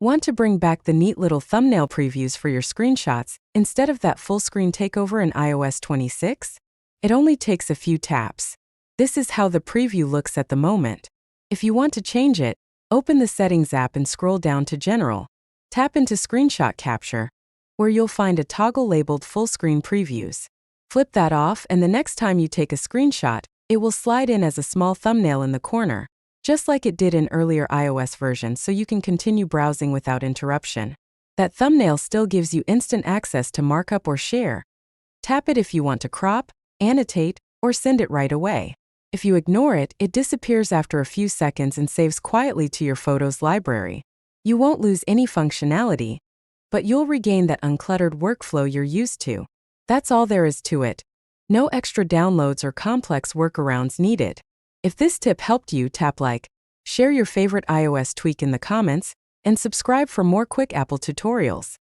Want to bring back the neat little thumbnail previews for your screenshots instead of that full screen takeover in iOS 26? It only takes a few taps. This is how the preview looks at the moment. If you want to change it, open the Settings app and scroll down to General. Tap into Screenshot Capture, where you'll find a toggle labeled Full Screen Previews. Flip that off, and the next time you take a screenshot, it will slide in as a small thumbnail in the corner, just like it did in earlier iOS versions, so you can continue browsing without interruption. That thumbnail still gives you instant access to markup or share. Tap it if you want to crop, annotate, or send it right away. If you ignore it, it disappears after a few seconds and saves quietly to your Photos library. You won't lose any functionality, but you'll regain that uncluttered workflow you're used to. That's all there is to it. No extra downloads or complex workarounds needed. If this tip helped you, tap like, share your favorite iOS tweak in the comments, and subscribe for more quick Apple tutorials.